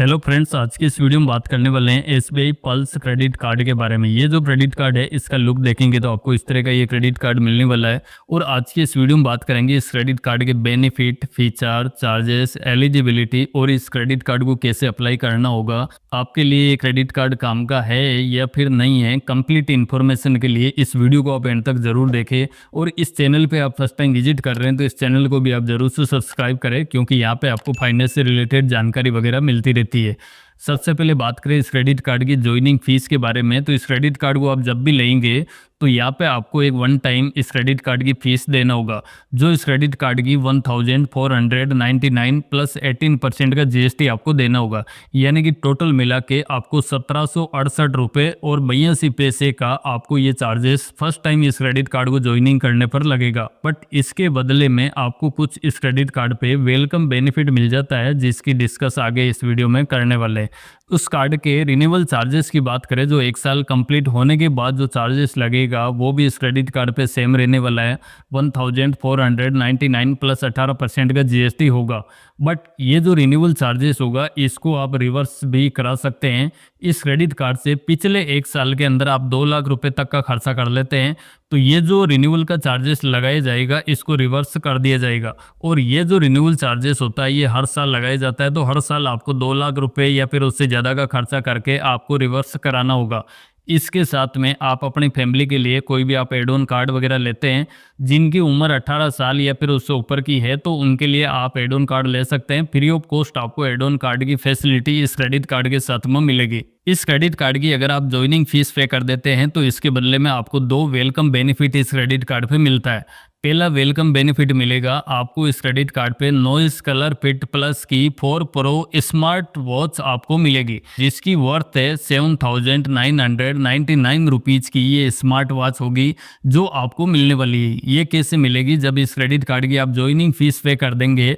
Hello friends, आज की इस वीडियो में बात करने वाले हैं एसबीआई पल्स क्रेडिट कार्ड के बारे में। ये जो क्रेडिट कार्ड है इसका लुक देखेंगे तो आपको इस तरह का ये क्रेडिट कार्ड मिलने वाला है। और आज की इस वीडियो में बात करेंगे इस क्रेडिट कार्ड के बेनिफिट, फीचर, चार्जेस, एलिजिबिलिटी और इस क्रेडिट कार्ड को कैसे अप्लाई करना होगा। आपके लिए ये क्रेडिट कार्ड काम का है या फिर नहीं है, कंप्लीट इन्फॉर्मेशन के लिए इस वीडियो को आप एंड तक जरूर देखें। और इस चैनल पे आप फर्स्ट टाइम विजिट कर रहे हैं तो इस चैनल को भी आप जरूर से सब्सक्राइब करें, क्योंकि यहाँ पे आपको फाइनेंस से रिलेटेड जानकारी वगैरह मिलती रहती है। सबसे पहले बात करें इस क्रेडिट कार्ड की ज्वाइनिंग फीस के बारे में, तो इस क्रेडिट कार्ड को आप जब भी लेंगे तो यहाँ पे आपको एक वन टाइम इस क्रेडिट कार्ड की फीस देना होगा, जो इस क्रेडिट कार्ड की 1499 प्लस 18% का जीएसटी आपको देना होगा। यानी कि टोटल मिला के आपको 1768 रुपये और 82 पैसे का आपको ये चार्जेस फर्स्ट टाइम इस क्रेडिट कार्ड को ज्वाइनिंग करने पर लगेगा। बट इसके बदले में आपको कुछ इस क्रेडिट कार्ड पे वेलकम बेनिफिट मिल जाता है, जिसकी डिस्कस आगे इस वीडियो में करने वाले हैं। उस कार्ड के रिन्यूअल चार्जेस की बात करें, जो एक साल कंप्लीट होने के बाद जो चार्जेस लगेगा वो भी इस क्रेडिट कार्ड पे सेम रहने वाला है। 1499 प्लस 18% का जीएसटी होगा। बट ये जो रिन्यूअल चार्जेस होगा इसको आप रिवर्स भी करा सकते हैं। इस क्रेडिट कार्ड से पिछले एक साल के अंदर आप 2 लाख रुपए तक का खर्चा कर लेते हैं तो ये जो रिन्यूअल का चार्जेस लगाया जाएगा इसको रिवर्स कर दिया जाएगा। और ये जो रिन्यूअल चार्जेस होता है ये हर साल लगाया जाता है, तो हर साल आपको 2 लाख रुपए या फिर उससे ज़्यादा का खर्चा करके आपको रिवर्स कराना होगा। इसके साथ में आप अपनी फैमिली के लिए कोई भी आप एड ऑन कार्ड वगैरह लेते हैं, जिनकी उम्र 18 साल या फिर उससे ऊपर की है तो उनके लिए आप एड ऑन कार्ड ले सकते हैं। फ्री ऑफ कॉस्ट आपको एड ऑन कार्ड की फैसिलिटी इस क्रेडिट कार्ड के साथ में मिलेगी। इस क्रेडिट कार्ड की अगर आप ज्वाइनिंग फीस पे कर देते हैं तो इसके बदले में आपको 2 वेलकम बेनिफिट इस क्रेडिट कार्ड पे मिलता है। पहला वेलकम बेनिफिट मिलेगा आपको इस क्रेडिट कार्ड पे नॉइस कलर फिट प्लस की 4 प्रो स्मार्ट वॉच आपको मिलेगी, जिसकी वर्थ है 7999 रुपीज़ की ये स्मार्ट वॉच होगी जो आपको मिलने वाली है। ये कैसे मिलेगी? जब इस क्रेडिट कार्ड की आप ज्वाइनिंग फीस पे कर देंगे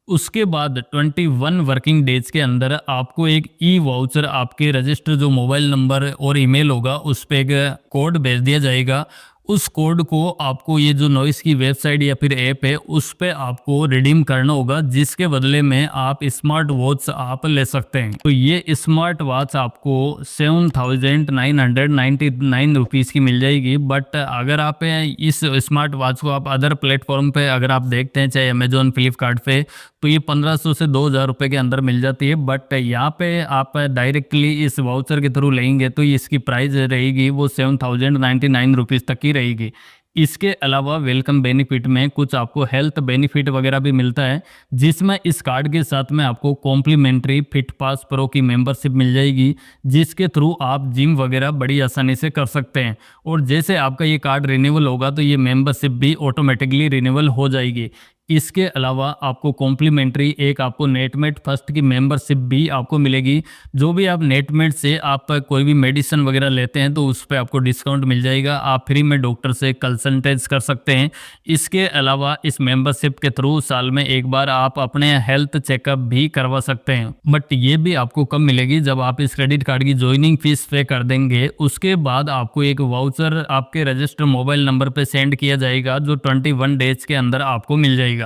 उसके बाद 21 वर्किंग डेज के अंदर आपको एक ई वाउचर आपके रजिस्टर जो मोबाइल नंबर और ईमेल होगा उस पर एक कोड भेज दिया जाएगा। उस कोड को आपको ये जो नॉइस की वेबसाइट या फिर ऐप है उस पे आपको रिडीम करना होगा, जिसके बदले में आप स्मार्ट वॉच आप ले सकते हैं। तो ये स्मार्ट वॉच आपको 7999 रुपीज़ की मिल जाएगी। बट अगर आप इस स्मार्ट वॉच को आप अदर प्लेटफॉर्म पे अगर आप देखते हैं, चाहे अमेजोन, फ्लिपकार्ट पे, तो ये 1500 से 2000 रुपये के अंदर मिल जाती है। बट यहाँ पे आप डायरेक्टली इस वाउचर के थ्रू लेंगे तो इसकी प्राइस रहेगी वो 7099 रुपीज़ तक की रहेगी। इसके अलावा वेलकम बेनिफिट में कुछ आपको हेल्थ बेनिफिट वगैरह भी मिलता है, जिसमें इस कार्ड के साथ में आपको कॉम्प्लीमेंट्री फिट पास प्रो की मेंबरशिप मिल जाएगी, जिसके थ्रू आप जिम वगैरह बड़ी आसानी से कर सकते हैं। और जैसे आपका ये कार्ड रिन्यूअल होगा तो ये मेंबरशिप भी ऑटोमेटिकली रिन्यूअल हो जाएगी। इसके अलावा आपको कॉम्प्लीमेंट्री एक आपको नेटमेट फर्स्ट की मेंबरशिप भी आपको मिलेगी। जो भी आप नेटमेट से आप कोई भी मेडिसिन वगैरह लेते हैं तो उस पर आपको डिस्काउंट मिल जाएगा, आप फ्री में डॉक्टर से कंसल्टेंस कर सकते हैं। इसके अलावा इस मेंबरशिप के थ्रू साल में एक बार आप अपने हेल्थ चेकअप भी करवा सकते हैं। बट ये भी आपको कब मिलेगी? जब आप इस क्रेडिट कार्ड की ज्वाइनिंग फीस पे कर देंगे उसके बाद आपको एक वाउचर आपके रजिस्टर मोबाइल नंबर पे सेंड किया जाएगा, जो 21 डेज के अंदर आपको मिल जाएगा।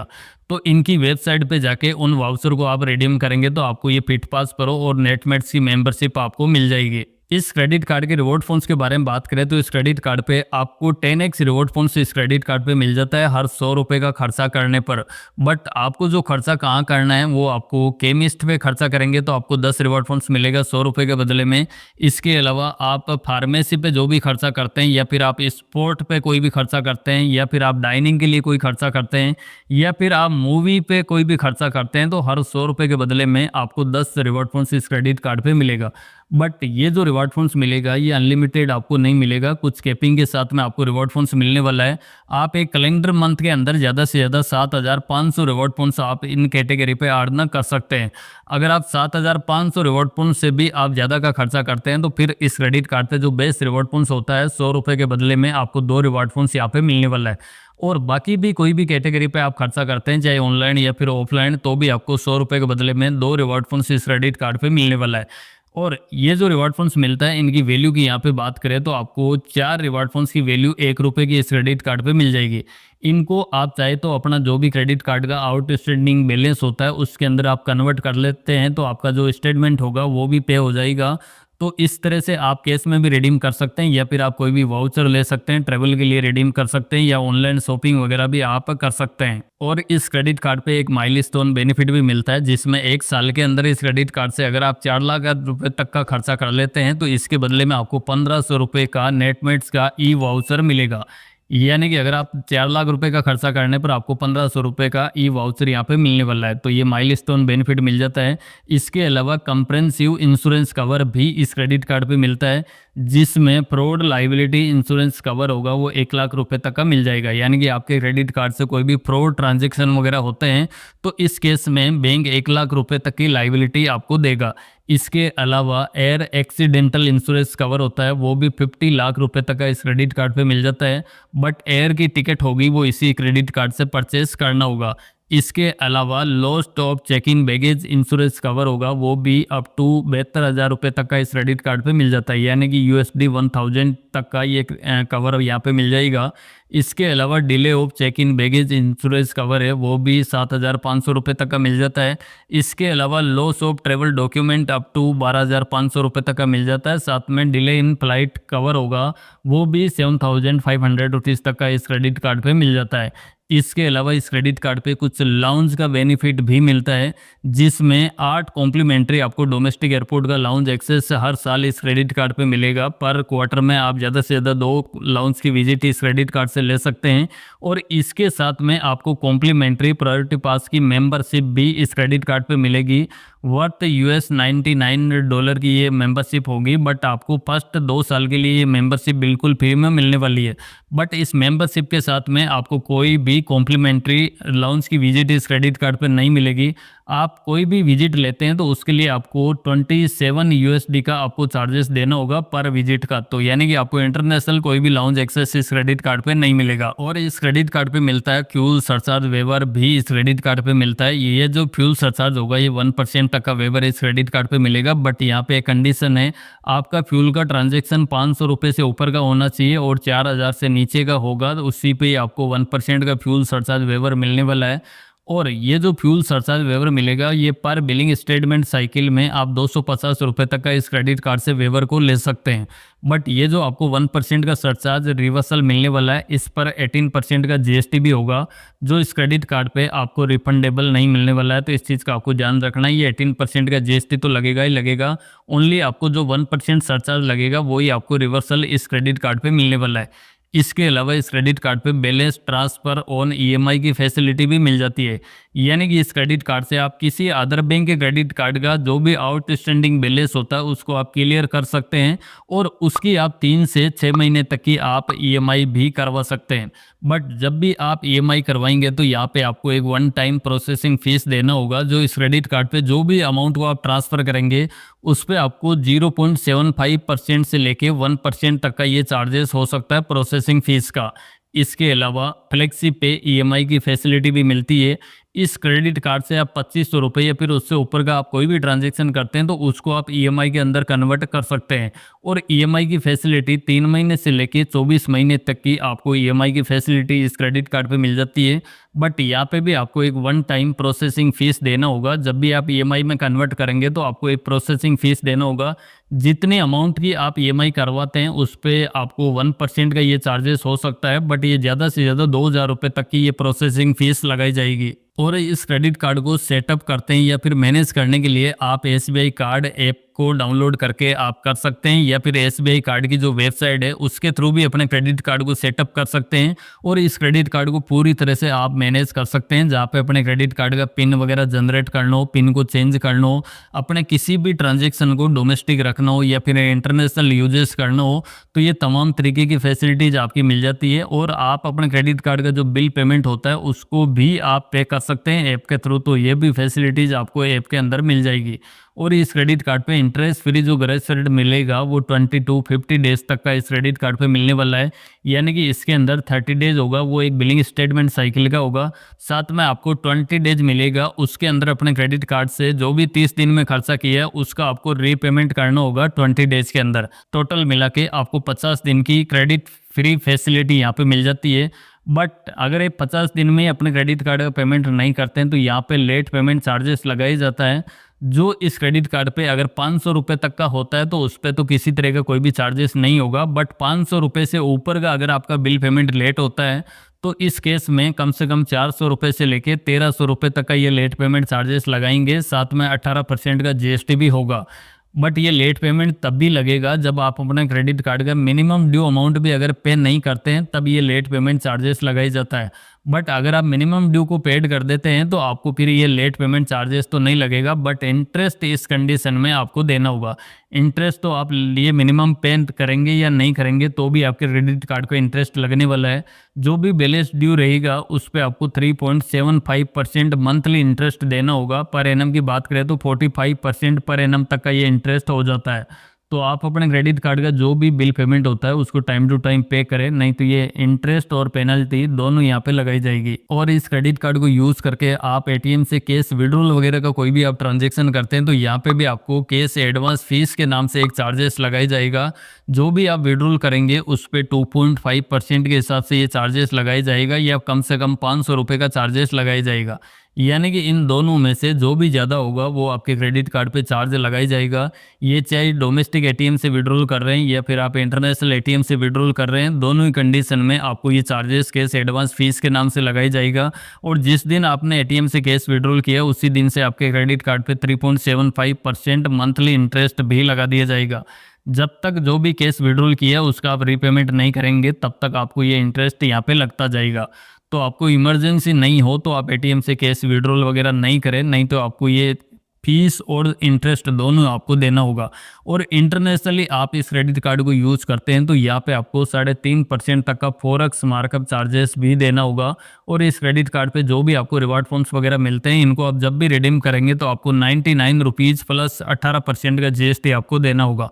तो इनकी वेबसाइट पे जाके उन वाउचर को आप रिडीम करेंगे तो आपको ये फिट पास प्रो और नेटमेट्स की मेंबरशिप आपको मिल जाएगी। इस क्रेडिट कार्ड के रिवॉर्ड फंड्स के बारे में बात करें तो इस क्रेडिट कार्ड पे आपको 10x रिवॉर्ड फंड्स इस क्रेडिट कार्ड पे मिल जाता है हर 100 रुपये का खर्चा करने पर। बट आपको जो खर्चा कहाँ करना है वो आपको केमिस्ट पे खर्चा करेंगे तो आपको 10 रिवॉर्ड फंड्स मिलेगा 100 रुपये के बदले में। इसके अलावा आप फार्मेसी पे जो भी खर्चा करते हैं, या फिर आप स्पोर्ट पे कोई भी खर्चा करते हैं, या फिर आप डाइनिंग के लिए कोई खर्चा करते हैं, या फिर आप मूवी पे कोई भी खर्चा करते हैं, तो हर 100 रुपये के बदले में आपको 10 रिवॉर्ड फंड्स इस क्रेडिट कार्ड पे मिलेगा। बट ये जो रिवॉर्ड फंड्स मिलेगा ये अनलिमिटेड आपको नहीं मिलेगा, कुछ कैपिंग के साथ में आपको रिवॉर्ड फंड्स मिलने वाला है। आप एक कैलेंडर मंथ के अंदर ज़्यादा से ज़्यादा 7500 रिवॉर्ड पॉइंट्स आप इन कैटेगरी पे अर्न कर सकते हैं। अगर आप 7500 रिवॉर्ड पॉइंट्स से भी आप ज़्यादा का खर्चा करते हैं तो फिर इस क्रेडिट कार्ड पे जो बेस्ट रिवॉर्ड पॉइंट्स होता है 100 रुपये के बदले में आपको 2 रिवॉर्ड पॉइंट्स यहाँ पे मिलने वाला है। और बाकी भी कोई भी कैटेगरी पे आप खर्चा करते हैं, चाहे ऑनलाइन या फिर ऑफलाइन, तो भी आपको 100 रुपये के बदले में 2 रिवॉर्ड पॉइंट्स इस क्रेडिट कार्ड पे मिलने वाला है। और ये जो रिवॉर्ड फंड्स मिलता है इनकी वैल्यू की यहाँ पे बात करें तो आपको 4 रिवॉर्ड फंड्स की वैल्यू 1 रुपये की इस क्रेडिट कार्ड पे मिल जाएगी। इनको आप चाहे तो अपना जो भी क्रेडिट कार्ड का आउटस्टैंडिंग बैलेंस होता है उसके अंदर आप कन्वर्ट कर लेते हैं, तो आपका जो स्टेटमेंट होगा वो भी पे हो जाएगा। तो इस तरह से आप कैश में भी रिडीम कर सकते हैं, या फिर आप कोई भी वाउचर ले सकते हैं, ट्रैवल के लिए रिडीम कर सकते हैं, या ऑनलाइन शॉपिंग वगैरह भी आप कर सकते हैं। और इस क्रेडिट कार्ड पे एक माइलस्टोन बेनिफिट भी मिलता है, जिसमें 1 साल के अंदर इस क्रेडिट कार्ड से अगर आप 4 लाख रुपए तक का खर्चा कर लेते हैं, तो इसके बदले में आपको 1500 रुपये का नेटमेट्स का ई वाउचर मिलेगा। यानी कि अगर आप 4 लाख रुपए का खर्चा करने पर आपको 1500 रुपये का ई वाउचर यहाँ पे मिलने वाला है, तो ये माइलस्टोन बेनिफिट मिल जाता है। इसके अलावा कंप्रेहेंसिव इंश्योरेंस कवर भी इस क्रेडिट कार्ड पे मिलता है, जिसमें फ्रॉड लाइबिलिटी इंश्योरेंस कवर होगा वो 1 लाख रुपए तक का मिल जाएगा। यानी कि आपके क्रेडिट कार्ड से कोई भी फ्रॉड ट्रांजैक्शन वगैरह होते हैं तो इस केस में बैंक 1 लाख रुपए तक की लाइबिलिटी आपको देगा। इसके अलावा एयर एक्सीडेंटल इंश्योरेंस कवर होता है, वो भी 50 लाख रुपए तक का इस क्रेडिट कार्ड पे मिल जाता है, बट एयर की टिकट होगी वो इसी क्रेडिट कार्ड से परचेस करना होगा। इसके अलावा lost of check in baggage insurance cover होगा, वो भी अप टू 72,000 रुपये तक का इस क्रेडिट कार्ड पे मिल जाता है, यानी कि USD 1000 तक का ये कवर यहाँ पे मिल जाएगा। इसके अलावा delay of check in baggage insurance cover है, वो भी 7,500 रुपये तक का मिल जाता है। इसके अलावा loss of travel document up to 12,500 रुपये तक का मिल जाता है। साथ में डिले इन फ्लाइट कवर होगा, वो भी 7,500 रुपीज़ तक का इस क्रेडिट कार्ड पे मिल जाता है। इसके अलावा इस क्रेडिट कार्ड पे कुछ लाउंज का बेनिफिट भी मिलता है, जिसमें 8 कॉम्प्लीमेंट्री आपको डोमेस्टिक एयरपोर्ट का लाउंज एक्सेस हर साल इस क्रेडिट कार्ड पे मिलेगा। पर क्वार्टर में आप ज़्यादा से ज़्यादा 2 लाउंज की विजिट इस क्रेडिट कार्ड से ले सकते हैं। और इसके साथ में आपको कॉम्प्लीमेंट्री प्रायोरिटी पास की मेंबरशिप भी इस क्रेडिट कार्ड पे मिलेगी। वर्थ $99 की ये मेंबरशिप होगी, बट आपको फर्स्ट 2 साल के लिए ये मेंबरशिप बिल्कुल फ्री में मिलने वाली है। बट इस मेंबरशिप के साथ में आपको कोई भी कॉम्प्लीमेंट्री लाउंज की विजिट इस क्रेडिट कार्ड पर नहीं मिलेगी। आप कोई भी विजिट लेते हैं तो उसके लिए आपको 27 USD का आपको चार्जेस देना होगा पर विजिट का, तो यानी कि आपको इंटरनेशनल कोई भी लाउंज एक्सेस इस क्रेडिट कार्ड पे नहीं मिलेगा। और इस क्रेडिट कार्ड पे मिलता है फ्यूल सरचार्ज वेवर भी इस क्रेडिट कार्ड पे मिलता है। ये जो फ्यूल सरचार्ज होगा ये 1% तक का वेवर इस क्रेडिट कार्ड पे मिलेगा, बट यहाँ पे एक कंडीशन है, आपका फ्यूल का ट्रांजेक्शन 500 रुपये से ऊपर का होना चाहिए और 4,000 से नीचे का होगा, तो उसी पे आपको 1% का फ्यूल सरचार्ज वेवर मिलने वाला है। और ये जो फ्यूल सरचार्ज वेवर मिलेगा ये पर बिलिंग स्टेटमेंट साइकिल में आप 250 रुपये तक का इस क्रेडिट कार्ड से वेवर को ले सकते हैं। बट ये जो आपको 1% का सरचार्ज रिवर्सल मिलने वाला है, इस पर 18% का GST भी होगा, जो इस क्रेडिट कार्ड पे आपको रिफंडेबल नहीं मिलने वाला है। तो इस चीज़ का आपको ध्यान रखना है, ये 18% का GST तो लगेगा ही लगेगा, ओनली आपको जो 1% सरचार्ज लगेगा वही आपको रिवर्सल इस क्रेडिट कार्ड पे मिलने वाला है। इसके अलावा इस क्रेडिट कार्ड पे बैलेंस ट्रांसफर ऑन EMI की फैसिलिटी भी मिल जाती है, यानी कि इस क्रेडिट कार्ड से आप किसी अदर बैंक के क्रेडिट कार्ड का जो भी आउटस्टैंडिंग बैलेंस होता है उसको आप क्लियर कर सकते हैं, और उसकी आप 3 से 6 महीने तक की आप EMI भी करवा सकते हैं। बट जब भी आप EMI करवाएंगे तो यहाँ पे आपको एक 1 टाइम प्रोसेसिंग फीस देना होगा, जो इस क्रेडिट कार्ड पे जो भी अमाउंट को आप ट्रांसफ़र करेंगे उस पर आपको 0.75% से लेके 1% तक का ये चार्जेस हो सकता है प्रोसेसिंग फीस का। इसके अलावा फ्लेक्सी पे EMI की फैसिलिटी भी मिलती है। इस क्रेडिट कार्ड से आप 2500 रुपये या फिर उससे ऊपर का आप कोई भी ट्रांजैक्शन करते हैं तो उसको आप EMI के अंदर कन्वर्ट कर सकते हैं, और EMI की फैसिलिटी 3 महीने से लेके 24 महीने तक की आपको EMI की फैसिलिटी इस क्रेडिट कार्ड पे मिल जाती है। बट यहाँ पे भी आपको एक 1 टाइम प्रोसेसिंग फ़ीस देना होगा। जब भी आप EMI में कन्वर्ट करेंगे तो आपको एक प्रोसेसिंग फ़ीस देना होगा। जितने अमाउंट की आप EMI करवाते हैं उस पर आपको 1% का ये चार्जेस हो सकता है, बट ये ज़्यादा से ज़्यादा 2,000 रुपये तक की ये प्रोसेसिंग फ़ीस लगाई जाएगी। और इस क्रेडिट कार्ड को सेटअप करते हैं या फिर मैनेज करने के लिए आप SBI कार्ड ऐप को डाउनलोड करके आप कर सकते हैं, या फिर SBI कार्ड की जो वेबसाइट है उसके थ्रू भी अपने क्रेडिट कार्ड को सेटअप कर सकते हैं, और इस क्रेडिट कार्ड को पूरी तरह से आप मैनेज कर सकते हैं। जहाँ पे अपने क्रेडिट कार्ड का पिन वगैरह जनरेट करना हो, पिन को चेंज करना हो, अपने किसी भी ट्रांजेक्शन को डोमेस्टिक रखना हो या फिर इंटरनेशनल यूजेस करना हो, तो ये तमाम तरीके की फैसिलिटीज़ आपकी मिल जाती है। और आप अपने क्रेडिट कार्ड का जो बिल पेमेंट होता है उसको भी आप पे कर सकते हैं ऐप के थ्रू, तो ये भी फैसिलिटीज़ आपको ऐप के अंदर मिल जाएगी। और इस क्रेडिट कार्ड पे इंटरेस्ट फ्री जो ग्रेस पीरियड मिलेगा वो 20 to 50 डेज तक का इस क्रेडिट कार्ड पे मिलने वाला है, यानी कि इसके अंदर 30 डेज होगा वो एक बिलिंग स्टेटमेंट साइकिल का होगा, साथ में आपको 20 डेज मिलेगा उसके अंदर अपने क्रेडिट कार्ड से जो भी 30 दिन में खर्चा किया है उसका आपको रीपेमेंट करना होगा 20 डेज के अंदर। टोटल मिला के आपको 50 दिन की क्रेडिट फ्री फैसिलिटी यहाँ पे मिल जाती है। बट अगर ये 50 दिन में अपने क्रेडिट कार्ड का पेमेंट नहीं करते हैं तो यहाँ पे लेट पेमेंट चार्जेस लगाया जाता है। जो इस क्रेडिट कार्ड पे अगर 500 रुपये तक का होता है तो उस पर तो किसी तरह का कोई भी चार्जेस नहीं होगा, बट 500 रुपये से ऊपर का अगर आपका बिल पेमेंट लेट होता है तो इस केस में कम से कम 400 रुपये से लेके 1300 रुपये तक का ये लेट पेमेंट चार्जेस लगाएंगे, साथ में 18% का जीएसटी भी होगा। बट ये लेट पेमेंट तब भी लगेगा जब आप अपने क्रेडिट कार्ड का मिनिमम ड्यू अमाउंट भी अगर पे नहीं करते हैं, तब ये लेट पेमेंट चार्जेस लगाई जाता है। बट अगर आप मिनिमम ड्यू को पेड कर देते हैं तो आपको फिर ये लेट पेमेंट चार्जेस तो नहीं लगेगा, बट इंटरेस्ट इस कंडीशन में आपको देना होगा। इंटरेस्ट तो आप ये मिनिमम पे करेंगे या नहीं करेंगे तो भी आपके क्रेडिट कार्ड को इंटरेस्ट लगने वाला है। जो भी बैलेंस ड्यू रहेगा उस पर आपको 3.75% मंथली इंटरेस्ट देना होगा। पर एनम की बात करें तो 45% पर एनम तक का ये इंटरेस्ट हो जाता है। तो आप अपने क्रेडिट कार्ड का जो भी बिल पेमेंट होता है उसको टाइम टू टाइम पे करें, नहीं तो ये इंटरेस्ट और पेनल्टी दोनों यहाँ पे लगाई जाएगी। और इस क्रेडिट कार्ड को यूज़ करके आप एटीएम से कैश विड्रॉल वगैरह का कोई भी आप ट्रांजेक्शन करते हैं तो यहाँ पे भी आपको कैश एडवांस फीस के नाम से एक चार्जेस लगाई जाएगा। जो भी आप विड्रॉल करेंगे उस पर 2.5% के हिसाब से ये चार्जेस लगाया जाएगा, या कम से कम 500 रुपये का चार्जेस लगाया जाएगा। यानी कि इन दोनों में से जो भी ज़्यादा होगा वो आपके क्रेडिट कार्ड पे चार्ज लगाई जाएगा। ये चाहे डोमेस्टिक एटीएम से विड्रॉल कर रहे हैं या फिर आप इंटरनेशनल एटीएम से विड्रॉल कर रहे हैं, दोनों ही कंडीशन में आपको ये चार्जेस कैश एडवांस फीस के नाम से लगाई जाएगा। और जिस दिन आपने एटीएम से कैश विड्रॉल किया उसी दिन से आपके क्रेडिट कार्ड पे 3.75% मंथली इंटरेस्ट भी लगा दिया जाएगा। जब तक जो भी कैश विड्रॉल किया उसका आप रीपेमेंट नहीं करेंगे तब तक आपको ये इंटरेस्ट यहाँ पे लगता जाएगा। तो आपको इमरजेंसी नहीं हो तो आप एटीएम से कैश विड्रॉल वगैरह नहीं करें, नहीं तो आपको ये फीस और इंटरेस्ट दोनों आपको देना होगा। और इंटरनेशनली आप इस क्रेडिट कार्ड को यूज़ करते हैं तो यहाँ पे आपको 3.5% तक का फॉरेक्स मार्कअप चार्जेस भी देना होगा। और इस क्रेडिट कार्ड पे जो भी आपको रिवार्ड पॉइंट्स वगैरह मिलते हैं इनको आप जब भी रिडीम करेंगे तो आपको 99 रुपीज़ प्लस 18% का जीएसटी आपको देना होगा।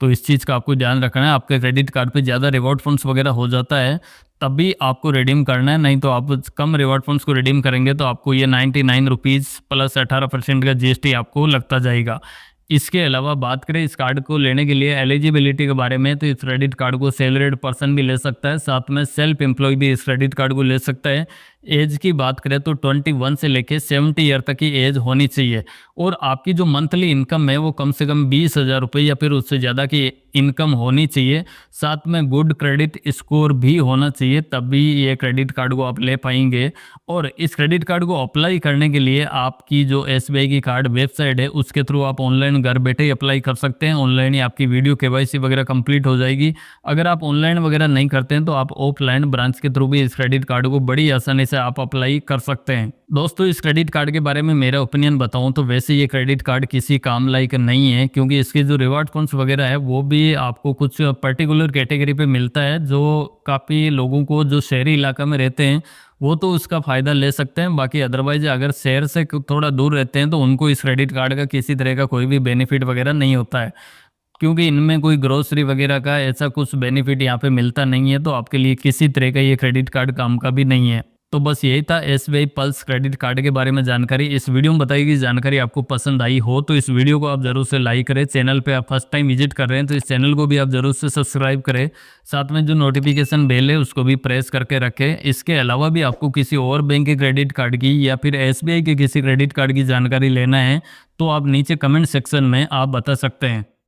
तो इस चीज़ का आपको ध्यान रखना है। आपके क्रेडिट कार्ड पे ज़्यादा रिवॉर्ड फंड्स वगैरह हो जाता है तब भी आपको रिडीम करना है, नहीं तो आप कम रिवॉर्ड फंड्स को रिडीम करेंगे तो आपको ये 99 रुपीज़ प्लस 18% का जीएसटी आपको लगता जाएगा। इसके अलावा बात करें इस कार्ड को लेने के लिए एलिजिबिलिटी के बारे में, तो इस क्रेडिट कार्ड को सैलरीड पर्सन भी ले सकता है, साथ में सेल्फ एम्प्लॉय भी इस क्रेडिट कार्ड को ले सकता है। एज की बात करें तो 21 से लेके 70 ईयर तक की एज होनी चाहिए। और आपकी जो मंथली इनकम है वो कम से कम 20,000 रुपये या फिर उससे ज़्यादा की इनकम होनी चाहिए। साथ में गुड क्रेडिट स्कोर भी होना चाहिए, तभी ये क्रेडिट कार्ड को आप ले पाएंगे। और इस क्रेडिट कार्ड को अप्लाई करने के लिए आपकी जो एसबीआई की कार्ड वेबसाइट है उसके थ्रू आप ऑनलाइन घर बैठे ही अप्लाई कर सकते हैं। ऑनलाइन ही आपकी वीडियो केवाईसी वगैरह कंप्लीट हो जाएगी। अगर आप ऑनलाइन वगैरह नहीं करते हैं तो आप ऑफलाइन ब्रांच के थ्रू भी इस क्रेडिट कार्ड को बड़ी आसानी से आप अप्लाई कर सकते हैं। दोस्तों, इस क्रेडिट कार्ड के बारे में मेरा ओपिनियन बताऊं तो वैसे ये क्रेडिट कार्ड किसी काम लायक नहीं है, क्योंकि इसके जो रिवार्ड पॉइंट्स वगैरह है वो भी आपको कुछ पर्टिकुलर कैटेगरी पे मिलता है। जो काफ़ी लोगों को जो शहरी इलाका में रहते हैं वो तो उसका फ़ायदा ले सकते हैं, बाकी अदरवाइज अगर शहर से थोड़ा दूर रहते हैं तो उनको इस क्रेडिट कार्ड का किसी तरह का कोई भी बेनिफिट वगैरह नहीं होता है, क्योंकि इनमें कोई ग्रोसरी वगैरह का ऐसा कुछ बेनिफिट यहाँ पे मिलता नहीं है। तो आपके लिए किसी तरह का ये क्रेडिट कार्ड काम का भी नहीं है। तो बस यही था एसबीआई पल्स क्रेडिट कार्ड के बारे में जानकारी। इस वीडियो में बताई गई जानकारी आपको पसंद आई हो तो इस वीडियो को आप जरूर से लाइक करें। चैनल पे आप फर्स्ट टाइम विजिट कर रहे हैं तो इस चैनल को भी आप जरूर से सब्सक्राइब करें। साथ में जो नोटिफिकेशन बेल है उसको भी प्रेस करके रखें। इसके अलावा भी आपको किसी और बैंक के क्रेडिट कार्ड की या फिर एसबीआई के किसी क्रेडिट कार्ड की जानकारी लेना है तो आप नीचे कमेंट सेक्शन में आप बता सकते हैं।